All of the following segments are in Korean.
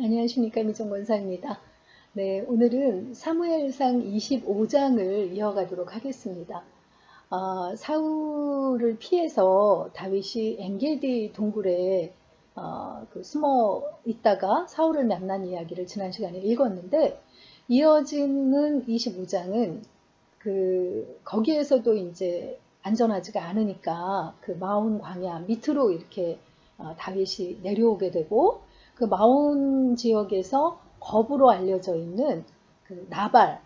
안녕하십니까, 미정 권사입니다. 네, 오늘은 사무엘상 25장을 이어가도록 하겠습니다. 사울을 피해서 다윗이 엔게디 동굴에 숨어 있다가 사울을 만난 이야기를 지난 시간에 읽었는데, 이어지는 25장은 거기에서도 이제 안전하지가 않으니까 그 마온 광야 밑으로 이렇게 다윗이 내려오게 되고, 그 마온 지역에서 거부로 알려져 있는 그 나발,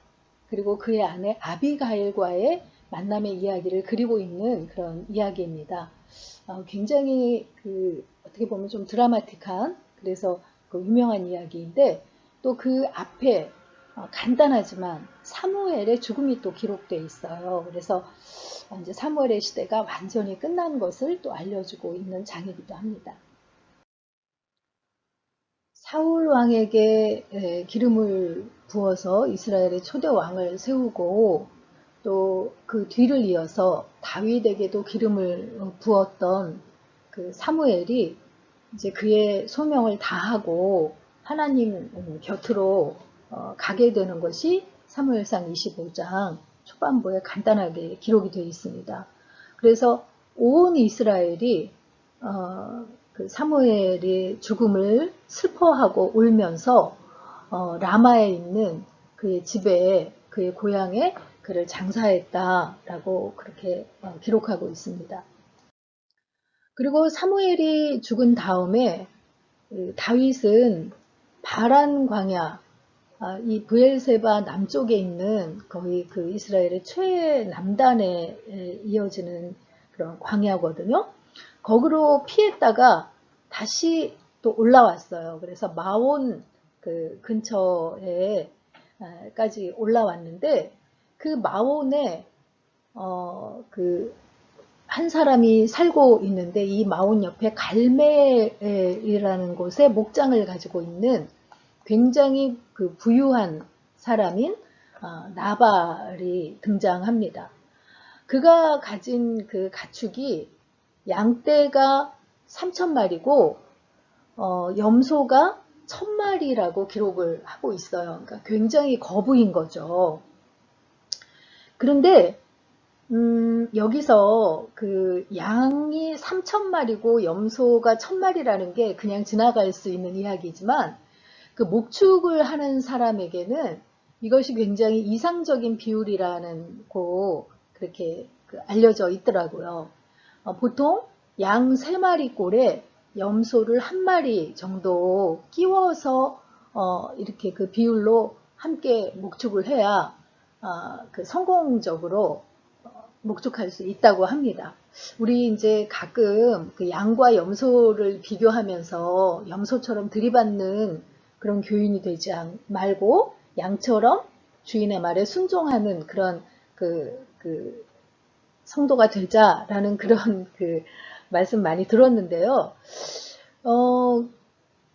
그리고 그의 아내 아비가일과의 만남의 이야기를 그리고 있는 그런 이야기입니다. 굉장히 어떻게 보면 좀 드라마틱한, 그래서 그 유명한 이야기인데, 또 그 앞에 간단하지만 사무엘의 죽음이 또 기록되어 있어요. 그래서 이제 사무엘의 시대가 완전히 끝난 것을 또 알려주고 있는 장이기도 합니다. 사울 왕에게 기름을 부어서 이스라엘의 초대 왕을 세우고, 또 그 뒤를 이어서 다윗에게도 기름을 부었던 그 사무엘이 이제 그의 소명을 다하고 하나님 곁으로 가게 되는 것이 사무엘상 25장 초반부에 간단하게 기록이 되어 있습니다. 그래서 온 이스라엘이 그 사무엘의 죽음을 슬퍼하고 울면서 라마에 있는 그의 집에, 그의 고향에 그를 장사했다라고 그렇게 기록하고 있습니다. 그리고 사무엘이 죽은 다음에 다윗은 바란 광야, 이 브엘세바 남쪽에 있는 거의 그 이스라엘의 최남단에 이어지는 그런 광야거든요. 거기로 피했다가 다시 또 올라왔어요. 그래서 마온 그 근처에까지 올라왔는데, 그 마온에 한 사람이 살고 있는데, 이 마온 옆에 갈멜이라는 곳에 목장을 가지고 있는 굉장히 그 부유한 사람인 나발이 등장합니다. 그가 가진 그 가축이 양떼가 3,000마리고 염소가 1,000마리라고 기록을 하고 있어요. 그러니까 굉장히 거부인 거죠. 그런데 여기서 그 양이 3,000마리고 염소가 1,000마리라는 게 그냥 지나갈 수 있는 이야기지만, 그 목축을 하는 사람에게는 이것이 굉장히 이상적인 비율이라는 거 그렇게 알려져 있더라고요. 보통 양 3마리 꼴에 염소를 1마리 정도 끼워서 이렇게 그 비율로 함께 목축을 해야 성공적으로 목축할 수 있다고 합니다. 우리 이제 가끔 그 양과 염소를 비교하면서 염소처럼 들이받는 그런 교인이 되지 말고 양처럼 주인의 말에 순종하는 그런 성도가 되자라는 그런 말씀 많이 들었는데요.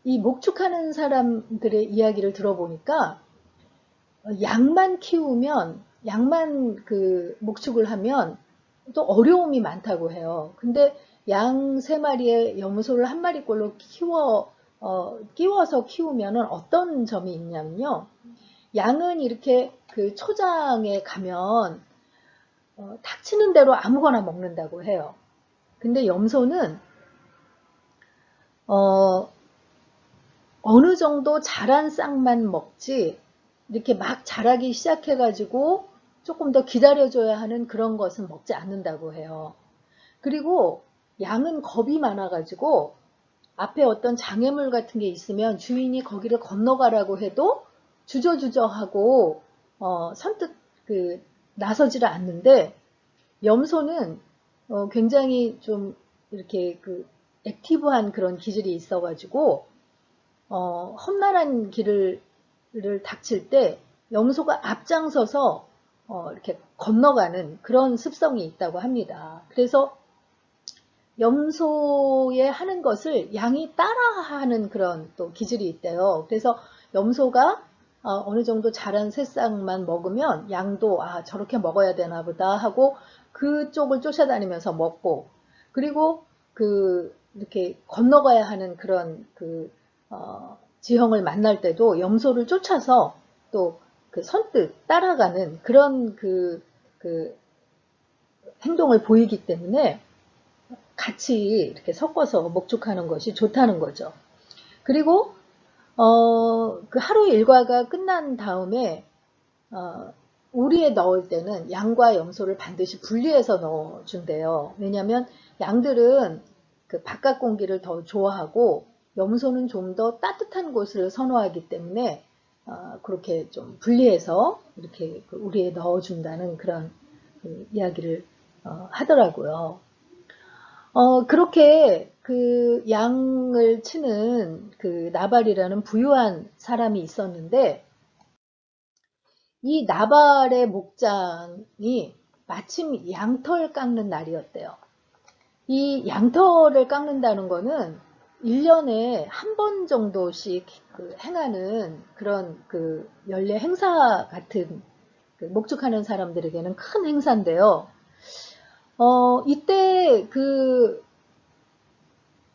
이 목축하는 사람들의 이야기를 들어보니까 양만 키우면, 양만 목축을 하면 또 어려움이 많다고 해요. 근데 양 3마리에 염소를 1마리꼴로 끼워서 키우면 어떤 점이 있냐면요. 양은 이렇게 그 초장에 가면 닥치는 대로 아무거나 먹는다고 해요. 근데 염소는 어느 정도 자란 싹만 먹지, 이렇게 막 자라기 시작해가지고 조금 더 기다려줘야 하는 그런 것은 먹지 않는다고 해요. 그리고 양은 겁이 많아가지고 앞에 어떤 장애물 같은 게 있으면 주인이 거기를 건너가라고 해도 주저주저하고 선뜻 나서지를 않는데, 염소는 굉장히 좀 이렇게 액티브한 그런 기질이 있어가지고 험난한 길을 닥칠 때 염소가 앞장서서 이렇게 건너가는 그런 습성이 있다고 합니다. 그래서 염소의 하는 것을 양이 따라하는 그런 또 기질이 있대요. 그래서 염소가 어느 정도 자란 새싹만 먹으면 양도 저렇게 먹어야 되나 보다 하고 그쪽을 쫓아다니면서 먹고, 그리고 이렇게 건너가야 하는 그런 지형을 만날 때도 염소를 쫓아서 또 그 선뜻 따라가는 그런 그 행동을 보이기 때문에 같이 이렇게 섞어서 목축하는 것이 좋다는 거죠. 그리고 그 하루 일과가 끝난 다음에 우리에 넣을 때는 양과 염소를 반드시 분리해서 넣어준대요. 왜냐하면 양들은 그 바깥 공기를 더 좋아하고 염소는 좀 더 따뜻한 곳을 선호하기 때문에 그렇게 좀 분리해서 이렇게 그 우리에 넣어준다는 그런 그 이야기를 하더라고요. 그렇게 그 양을 치는 그 나발이라는 부유한 사람이 있었는데 이 나발의 목장이 마침 양털 깎는 날이었대요. 이 양털을 깎는다는 거는 1년에 한 번 정도씩 그 행하는 그런 그 연례 행사 같은 그 목축하는 사람들에게는 큰 행사인데요. 이때 그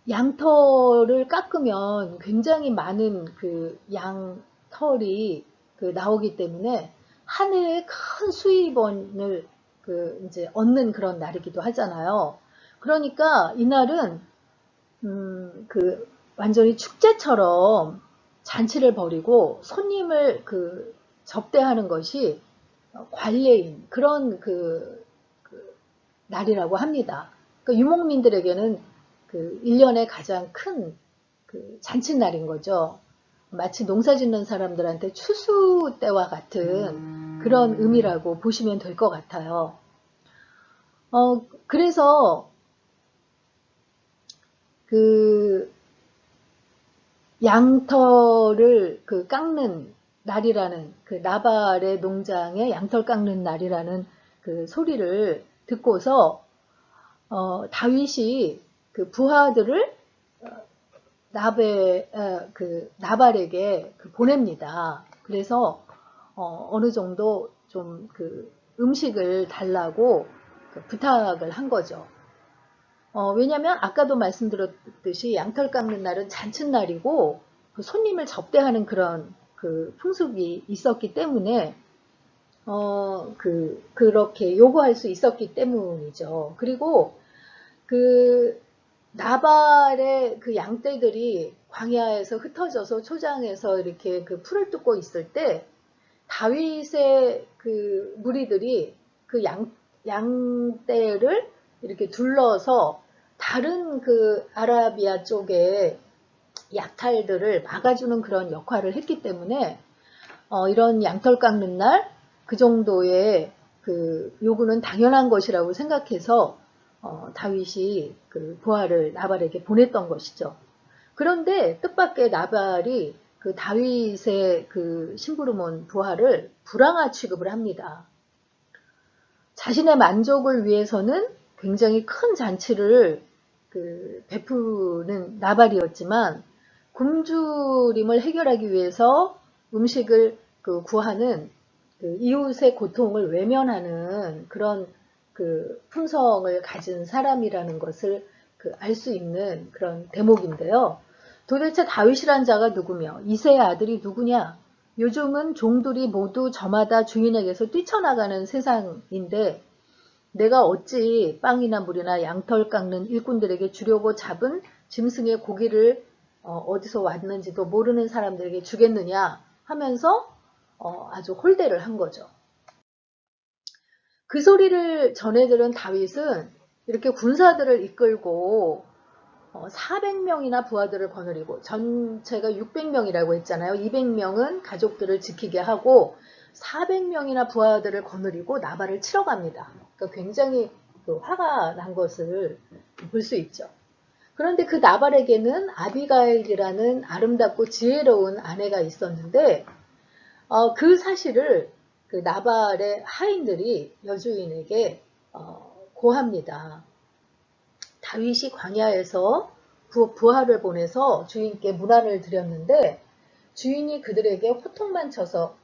양털을 깎으면 굉장히 많은 그 양털이 그 나오기 때문에 한 해에 큰 수입원을 그 이제 얻는 그런 날이기도 하잖아요. 그러니까 이날은 그 완전히 축제처럼 잔치를 벌이고 손님을 그 접대하는 것이 관례인 그런 그 날이라고 합니다. 그러니까 유목민들에게는 그 1년에 가장 큰 그 잔칫날인 거죠. 마치 농사 짓는 사람들한테 추수 때와 같은 그런 의미라고 보시면 될 것 같아요. 그래서 그 양털을 그 깎는 날이라는 그 나발의 농장의 양털 깎는 날이라는 그 소리를 듣고서 다윗이 그 부하들을 그 나발에게 그 보냅니다. 그래서 어느 정도 좀 그 음식을 달라고 그 부탁을 한 거죠. 왜냐면 아까도 말씀드렸듯이 양털 깎는 날은 잔칫날이고 그 손님을 접대하는 그런 그 풍습이 있었기 때문에 그렇게 요구할 수 있었기 때문이죠. 그리고 그 나발의 그 양떼들이 광야에서 흩어져서 초장에서 이렇게 그 풀을 뜯고 있을 때 다윗의 그 무리들이 그 양떼를 이렇게 둘러서 다른 그 아라비아 쪽에 약탈들을 막아주는 그런 역할을 했기 때문에 이런 양털 깎는 날 그 정도의 그 요구는 당연한 것이라고 생각해서 다윗이 그 부하를 나발에게 보냈던 것이죠. 그런데 뜻밖의 나발이 그 다윗의 그 심부름원 부하를 불황아 취급을 합니다. 자신의 만족을 위해서는 굉장히 큰 잔치를 그 베푸는 나발이었지만 굶주림을 해결하기 위해서 음식을 그 구하는 그 이웃의 고통을 외면하는 그런 그 품성을 가진 사람이라는 것을 그 알 수 있는 그런 대목인데요. 도대체 다윗이란 자가 누구며 이새의 아들이 누구냐? 요즘은 종들이 모두 저마다 주인에게서 뛰쳐나가는 세상인데 내가 어찌 빵이나 물이나 양털 깎는 일꾼들에게 주려고 잡은 짐승의 고기를 어디서 왔는지도 모르는 사람들에게 주겠느냐 하면서 아주 홀대를 한 거죠. 그 소리를 전해 들은 다윗은 이렇게 군사들을 이끌고 400명이나 부하들을 거느리고 전체가 600명이라고 했잖아요. 200명은 가족들을 지키게 하고 400명이나 부하들을 거느리고 나발을 치러 갑니다. 그러니까 굉장히 그 화가 난 것을 볼 수 있죠. 그런데 그 나발에게는 아비가일이라는 아름답고 지혜로운 아내가 있었는데 그 사실을 그 나발의 하인들이 여주인에게 고합니다. 다윗이 광야에서 부하를 보내서 주인께 문안을 드렸는데 주인이 그들에게 호통만 쳐서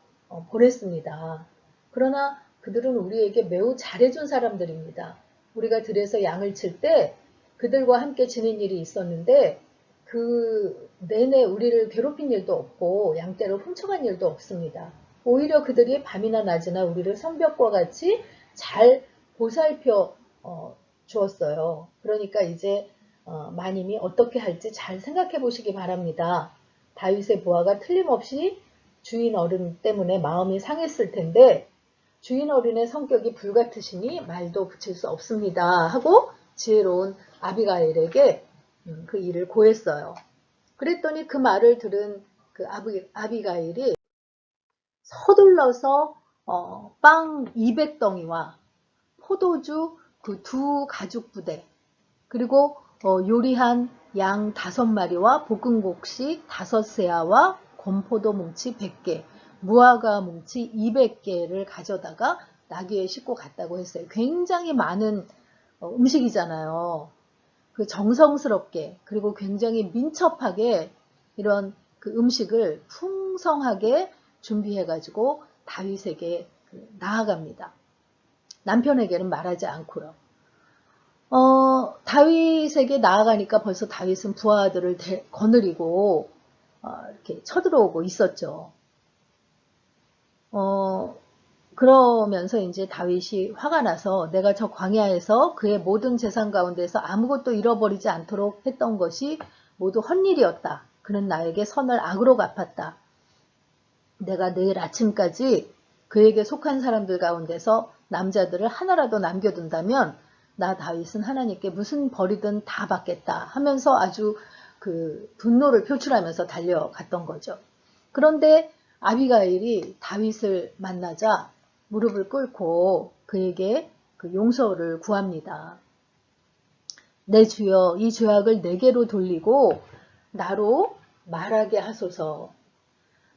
보냈습니다. 그러나 그들은 우리에게 매우 잘해준 사람들입니다. 우리가 들에서 양을 칠 때 그들과 함께 지낸 일이 있었는데 그 내내 우리를 괴롭힌 일도 없고 양떼를 훔쳐간 일도 없습니다. 오히려 그들이 밤이나 낮이나 우리를 성벽과 같이 잘 보살펴 주었어요. 그러니까 이제 마님이 어떻게 할지 잘 생각해 보시기 바랍니다. 다윗의 부하가 틀림없이 주인 어른 때문에 마음이 상했을 텐데 주인 어른의 성격이 불같으시니 말도 붙일 수 없습니다 하고 지혜로운 아비가일에게 그 일을 고했어요. 그랬더니 그 말을 들은 그 아비가일이 서둘러서 빵 200덩이와 포도주 그 두 가죽 부대 그리고 요리한 양 5마리와 볶은 곡식 5세아와 건포도 뭉치 100개, 무화과 뭉치 200개를 가져다가 나귀에 싣고 갔다고 했어요. 굉장히 많은 음식이잖아요. 그 정성스럽게 그리고 굉장히 민첩하게 이런 그 음식을 풍성하게 준비해가지고 다윗에게 나아갑니다. 남편에게는 말하지 않고요. 다윗에게 나아가니까 벌써 다윗은 부하들을 거느리고 이렇게 쳐들어오고 있었죠. 그러면서 이제 다윗이 화가 나서 내가 저 광야에서 그의 모든 재산 가운데서 아무것도 잃어버리지 않도록 했던 것이 모두 헛일이었다. 그는 나에게 선을 악으로 갚았다. 내가 내일 아침까지 그에게 속한 사람들 가운데서 남자들을 하나라도 남겨둔다면 나 다윗은 하나님께 무슨 벌이든 다 받겠다 하면서 아주 그 분노를 표출하면서 달려갔던 거죠. 그런데 아비가일이 다윗을 만나자 무릎을 꿇고 그에게 그 용서를 구합니다. 내 주여 이 죄악을 내게로 돌리고 나로 말하게 하소서.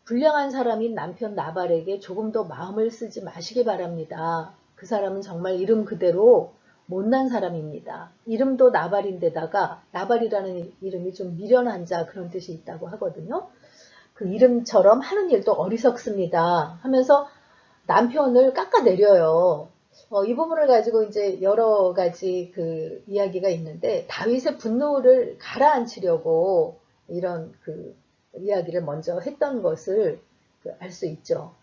불량한 사람인 남편 나발에게 조금 더 마음을 쓰지 마시기 바랍니다. 그 사람은 정말 이름 그대로 못난 사람입니다. 이름도 나발인데다가 나발이라는 이름이 좀 미련한 자 그런 뜻이 있다고 하거든요. 그 이름처럼 하는 일도 어리석습니다 하면서 남편을 깎아내려요. 이 부분을 가지고 이제 여러 가지 그 이야기가 있는데 다윗의 분노를 가라앉히려고 이런 그 이야기를 먼저 했던 것을 알 수 있죠.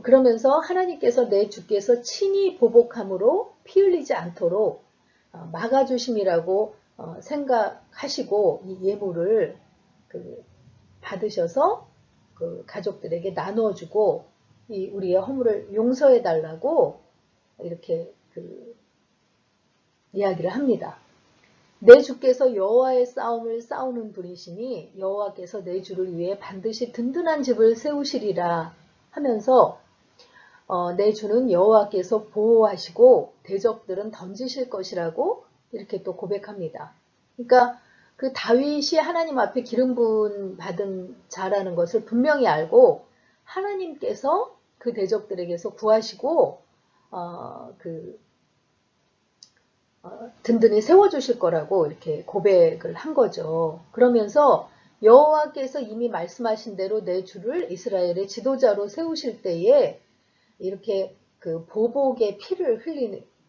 그러면서 하나님께서 내 주께서 친히 보복함으로 피 흘리지 않도록 막아주심이라고 생각하시고 이 예물을 받으셔서 그 가족들에게 나누어주고 이 우리의 허물을 용서해 달라고 이렇게 이야기를 합니다. 내 주께서 여호와의 싸움을 싸우는 분이시니 여호와께서 내 주를 위해 반드시 든든한 집을 세우시리라 하면서 내 주는 여호와께서 보호하시고 대적들은 던지실 것이라고 이렇게 또 고백합니다. 그러니까 그 다윗이 하나님 앞에 기름 부음 받은 자라는 것을 분명히 알고 하나님께서 그 대적들에게서 구하시고 든든히 세워주실 거라고 이렇게 고백을 한 거죠. 그러면서 여호와께서 이미 말씀하신 대로 내 주를 이스라엘의 지도자로 세우실 때에 이렇게 그 보복의 피를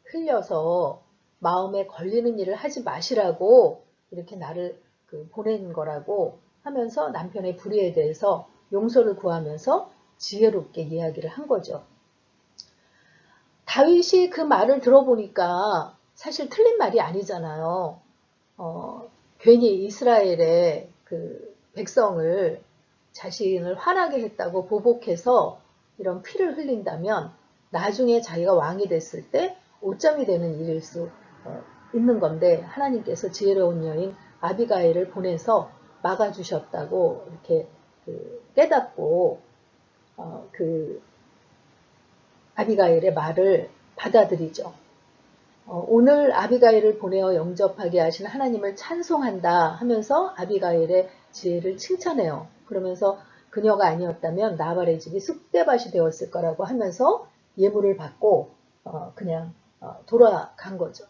흘려서 마음에 걸리는 일을 하지 마시라고 이렇게 나를 보낸 거라고 하면서 남편의 불의에 대해서 용서를 구하면서 지혜롭게 이야기를 한 거죠. 다윗이 그 말을 들어보니까 사실 틀린 말이 아니잖아요. 괜히 이스라엘의 그 백성을 자신을 화나게 했다고 보복해서 이런 피를 흘린다면 나중에 자기가 왕이 됐을 때 오점이 되는 일일 수 있는 건데 하나님께서 지혜로운 여인 아비가일을 보내서 막아주셨다고 이렇게 깨닫고 아비가일의 말을 받아들이죠. 오늘 아비가일을 보내어 영접하게 하신 하나님을 찬송한다 하면서 아비가일의 지혜를 칭찬해요. 그러면서 그녀가 아니었다면 나발의 집이 쑥대밭이 되었을 거라고 하면서 예물을 받고 그냥 돌아간 거죠.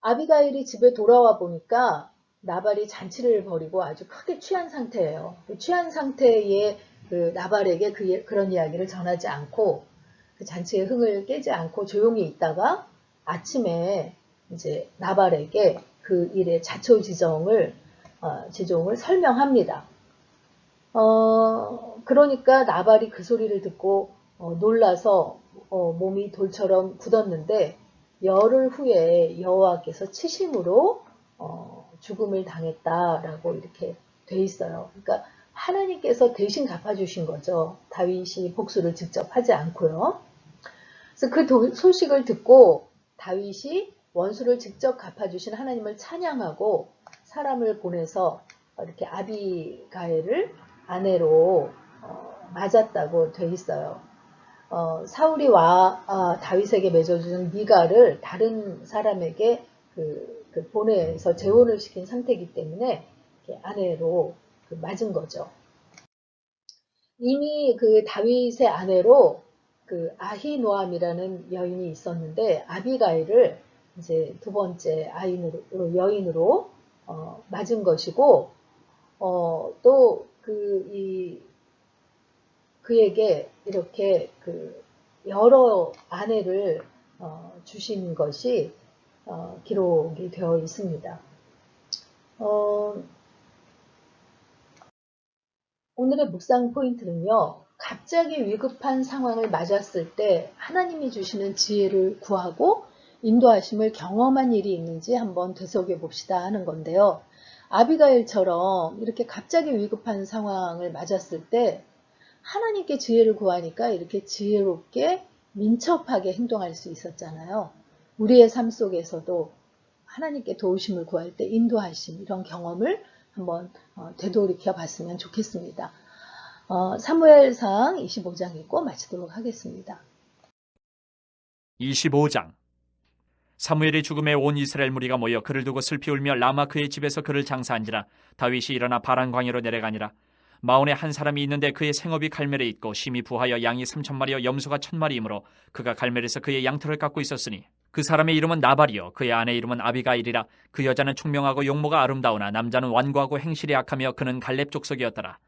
아비가일이 집에 돌아와 보니까 나발이 잔치를 벌이고 아주 크게 취한 상태예요. 취한 상태의 그 나발에게 그런 이야기를 전하지 않고 그 잔치의 흥을 깨지 않고 조용히 있다가 아침에 이제 나발에게 그 일의 자초지종을 설명합니다. 그러니까 나발이 그 소리를 듣고 놀라서 몸이 돌처럼 굳었는데 열흘 후에 여호와께서 치심으로 죽음을 당했다라고 이렇게 돼 있어요. 그러니까 하나님께서 대신 갚아주신 거죠. 다윗이 복수를 직접 하지 않고요. 그래서 그 소식을 듣고 다윗이 원수를 직접 갚아주신 하나님을 찬양하고 사람을 보내서 이렇게 아비가일을 아내로 맞았다고 돼 있어요. 사울이 다윗에게 맺어준 미갈을 다른 사람에게 보내서 재혼을 시킨 상태이기 때문에 아내로 맞은 거죠. 이미 그 다윗의 아내로 그 아히노암이라는 여인이 있었는데 아비가일을 이제 두 번째 여인으로 맞은 것이고 또 그에게 이렇게 여러 아내를 주신 것이 기록이 되어 있습니다. 오늘의 묵상 포인트는요. 갑자기 위급한 상황을 맞았을 때 하나님이 주시는 지혜를 구하고 인도하심을 경험한 일이 있는지 한번 되새겨 봅시다 하는 건데요. 아비가일처럼 이렇게 갑자기 위급한 상황을 맞았을 때 하나님께 지혜를 구하니까 이렇게 지혜롭게 민첩하게 행동할 수 있었잖아요. 우리의 삶 속에서도 하나님께 도우심을 구할 때 인도하심 이런 경험을 한번 되돌이켜 봤으면 좋겠습니다. 사무엘상 25장 읽고 마치도록 하겠습니다. 25장. 사무엘의 죽음에 온 이스라엘 무리가 모여 그를 두고 슬피 울며 라마 그의 집에서 그를 장사한지라. 다윗이 일어나 바란 광야로 내려가니라. 마온에 한 사람이 있는데 그의 생업이 갈멜에 있고 심히 부하여 양이 3,000마리여 염소가 1,000마리이므로 그가 갈멜에서 그의 양털을 깎고 있었으니 그 사람의 이름은 나발이요 그의 아내 이름은 아비가일이라. 그 여자는 총명하고 용모가 아름다우나 남자는 완고하고 행실이 악하며 그는 갈렙 족속이었더라.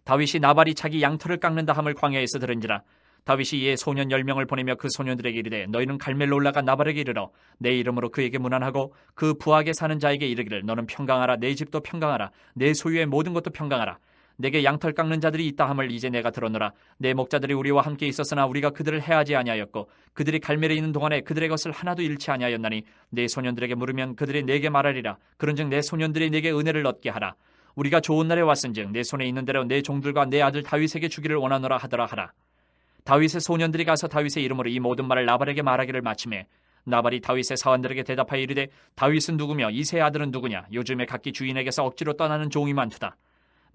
다윗이 나발이 자기 양털을 깎는다 함을 광야에서 들은지라. 다윗이 이에 소년 10명을 보내며 그 소년들에게 이르되 너희는 갈멜로 올라가 나발에게 이르러 내 이름으로 그에게 문안하고 그 부하게 사는 자에게 이르기를 너는 평강하라. 내 집도 평강하라. 내 소유의 모든 것도 평강하라. 내게 양털 깎는 자들이 있다 함을 이제 내가 들었노라. 내 목자들이 우리와 함께 있었으나 우리가 그들을 해하지 아니하였고 그들이 갈멜에 있는 동안에 그들의 것을 하나도 잃지 아니하였나니 내 소년들에게 물으면 그들이 내게 말하리라. 그런즉 내 소년들이 내게 은혜를 얻게 하라. 우리가 좋은 날에 왔은즉 내 손에 있는 대로 내 종들과 내 아들 다윗에게 주기를 원하노라 하더라 하라. 다윗의 소년들이 가서 다윗의 이름으로 이 모든 말을 나발에게 말하기를 마치매 나발이 다윗의 사원들에게 대답하여 이르되 다윗은 누구며 이새의 아들은 누구냐. 요즘에 각기 주인에게서 억지로 떠나는 종이 많도다.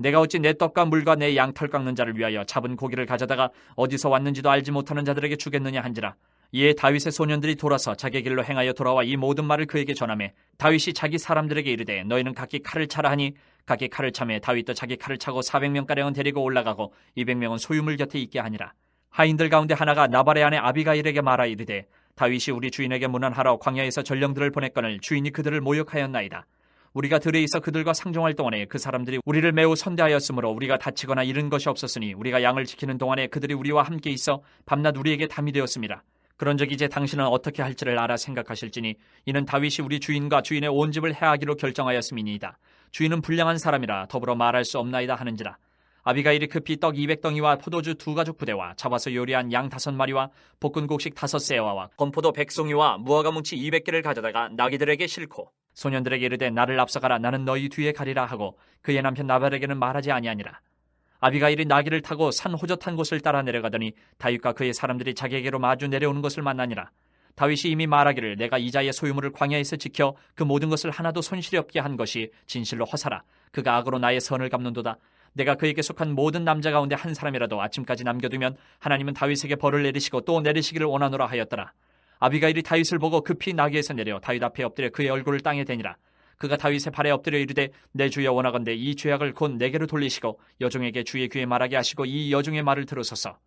내가 어찌 내 떡과 물과 내 양털 깎는 자를 위하여 잡은 고기를 가져다가 어디서 왔는지도 알지 못하는 자들에게 주겠느냐 한지라. 이에 다윗의 소년들이 돌아서 자기 길로 행하여 돌아와 이 모든 말을 그에게 전하매 다윗이 자기 사람들에게 이르되 너희는 각기 칼을 차라 하니 각기 칼을 차매 다윗도 자기 칼을 차고 400명가량은 데리고 올라가고 200명은 소유물 곁에 있게 하니라. 하인들 가운데 하나가 나발의 아내 아비가일에게 말하 이르되 다윗이 우리 주인에게 문안하러 광야에서 전령들을 보냈거늘 주인이 그들을 모욕하였나이다. 우리가 들에 있어 그들과 상종할 동안에 그 사람들이 우리를 매우 선대하였으므로 우리가 다치거나 잃은 것이 없었으니 우리가 양을 지키는 동안에 그들이 우리와 함께 있어 밤낮 우리에게 담이 되었습니다. 그런즉 이제 당신은 어떻게 할지를 알아 생각하실지니 이는 다윗이 우리 주인과 주인의 온 집을 해하기로 결정하였음이니이다. 주인은 불량한 사람이라 더불어 말할 수 없나이다 하는지라. 아비가일이 급히 떡 200덩이와 포도주 2가죽 부대와 잡아서 요리한 양 5마리와 볶은 곡식 5세와와 건포도 100송이와 무화과 뭉치 200개를 가져다가 나귀들에게 싣고 소년들에게 이르되 나를 앞서가라. 나는 너희 뒤에 가리라 하고 그의 남편 나발에게는 말하지 아니하니라. 아비가일이 나귀를 타고 산 호젓한 곳을 따라 내려가더니 다윗과 그의 사람들이 자기에게로 마주 내려오는 것을 만나니라. 다윗이 이미 말하기를 내가 이자의 소유물을 광야에서 지켜 그 모든 것을 하나도 손실이 없게 한 것이 진실로 허사라. 그가 악으로 나의 선을 갚는도다. 내가 그에게 속한 모든 남자 가운데 한 사람이라도 아침까지 남겨두면 하나님은 다윗에게 벌을 내리시고 또 내리시기를 원하노라 하였더라. 아비가일이 다윗을 보고 급히 나귀에서 내려 다윗 앞에 엎드려 그의 얼굴을 땅에 대니라. 그가 다윗의 발에 엎드려 이르되 내 주여 원하건대 이 죄악을 곧 내게로 돌리시고 여종에게 주의 귀에 말하게 하시고 이 여종의 말을 들으소서.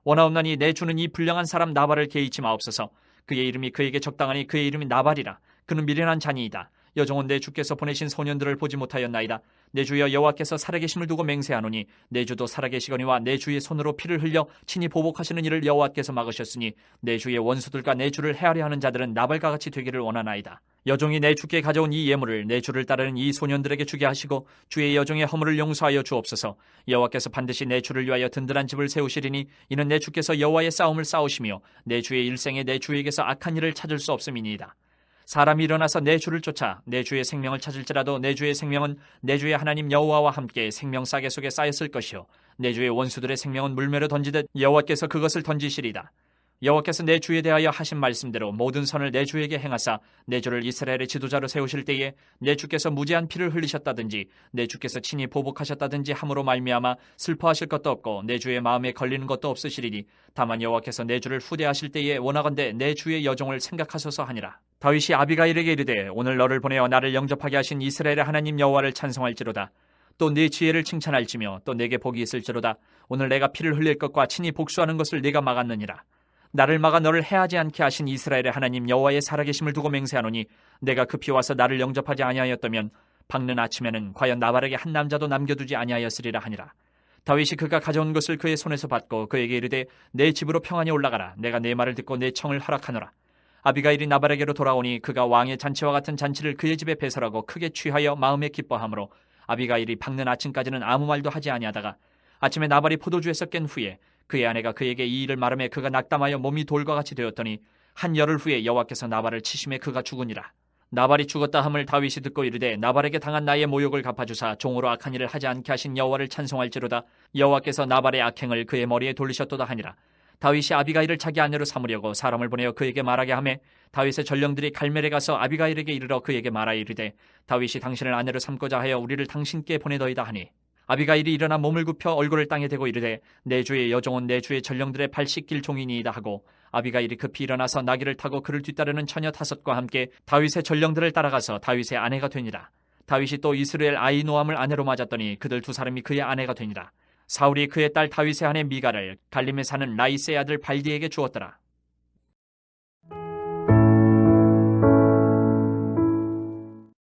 원하옵나니 내 주는 이 불량한 사람 나발을 개의치 마옵소서. 그의 이름이 그에게 적당하니 그의 이름이 나발이라. 그는 미련한 자니이다. 여종은 내 주께서 보내신 소년들을 보지 못하였나이다. 내 주여 여호와께서 살아계심을 두고 맹세하노니 내 주도 살아계시거니와 내 주의 손으로 피를 흘려 친히 보복하시는 일을 여호와께서 막으셨으니 내 주의 원수들과 내 주를 해하려 하는 자들은 나발과 같이 되기를 원하나이다. 여종이 내 주께 가져온 이 예물을 내 주를 따르는 이 소년들에게 주게 하시고 주의 여종의 허물을 용서하여 주옵소서. 여호와께서 반드시 내 주를 위하여 든든한 집을 세우시리니 이는 내 주께서 여호와의 싸움을 싸우시며 내 주의 일생에 내 주에게서 악한 일을 찾을 수 없음이니이다. 사람이 일어나서 내 주를 쫓아 내 주의 생명을 찾을지라도 내 주의 생명은 내 주의 하나님 여호와와 함께 생명싸개 속에 쌓였을 것이요 내 주의 원수들의 생명은 물매로 던지듯 여호와께서 그것을 던지시리다. 여호와께서 내 주에 대하여 하신 말씀대로 모든 선을 내 주에게 행하사 내 주를 이스라엘의 지도자로 세우실 때에 내 주께서 무제한 피를 흘리셨다든지 내 주께서 친히 보복하셨다든지 함으로 말미암아 슬퍼하실 것도 없고 내 주의 마음에 걸리는 것도 없으시리니 다만 여호와께서 내 주를 후대하실 때에 원하건대 내 주의 여종을 생각하소서 하니라. 다윗이 아비가일에게 이르되 오늘 너를 보내어 나를 영접하게 하신 이스라엘의 하나님 여호와를 찬송할지로다. 또 네 지혜를 칭찬할지며 또 내게 복이 있을지로다. 오늘 내가 피를 흘릴 것과 친히 복수하는 것을 네가 막았느니라. 나를 막아 너를 해하지 않게 하신 이스라엘의 하나님 여호와의 살아계심을 두고 맹세하노니 내가 급히 와서 나를 영접하지 아니하였다면 밝는 아침에는 과연 나발에게 한 남자도 남겨두지 아니하였으리라 하니라. 다윗이 그가 가져온 것을 그의 손에서 받고 그에게 이르되 내 집으로 평안히 올라가라. 내가 네 말을 듣고 내 청을 허락하노라. 아비가일이 나발에게로 돌아오니 그가 왕의 잔치와 같은 잔치를 그의 집에 배설하고 크게 취하여 마음에 기뻐하므로 아비가일이 밝는 아침까지는 아무 말도 하지 아니하다가 아침에 나발이 포도주에서 깬 후에 그의 아내가 그에게 이 일을 말하며 그가 낙담하여 몸이 돌과 같이 되었더니 한 열흘 후에 여호와께서 나발을 치심에 그가 죽으니라. 나발이 죽었다 함을 다윗이 듣고 이르되 나발에게 당한 나의 모욕을 갚아주사 종으로 악한 일을 하지 않게 하신 여호와를 찬송할지로다. 여호와께서 나발의 악행을 그의 머리에 돌리셨도다 하니라. 다윗이 아비가일을 자기 아내로 삼으려고 사람을 보내어 그에게 말하게 하매 다윗의 전령들이 갈멜에 가서 아비가일에게 이르러 그에게 말하여 이르되 다윗이 당신을 아내로 삼고자 하여 우리를 당신께 보내더이다 하니 아비가일이 일어나 몸을 굽혀 얼굴을 땅에 대고 이르되 내 주의 여종은 내 주의 전령들의 발 씻길 종이니이다 하고 아비가일이 급히 일어나서 나귀를 타고 그를 뒤따르는 처녀 5과 함께 다윗의 전령들을 따라가서 다윗의 아내가 되니라. 다윗이 또 이스라엘 아히노암을 아내로 맞았더니 그들 2사람이 그의 아내가 되니라. 사울이 그의 딸 다윗의 아내 미가를 갈림에 사는 라이스의 아들 발디에게 주었더라.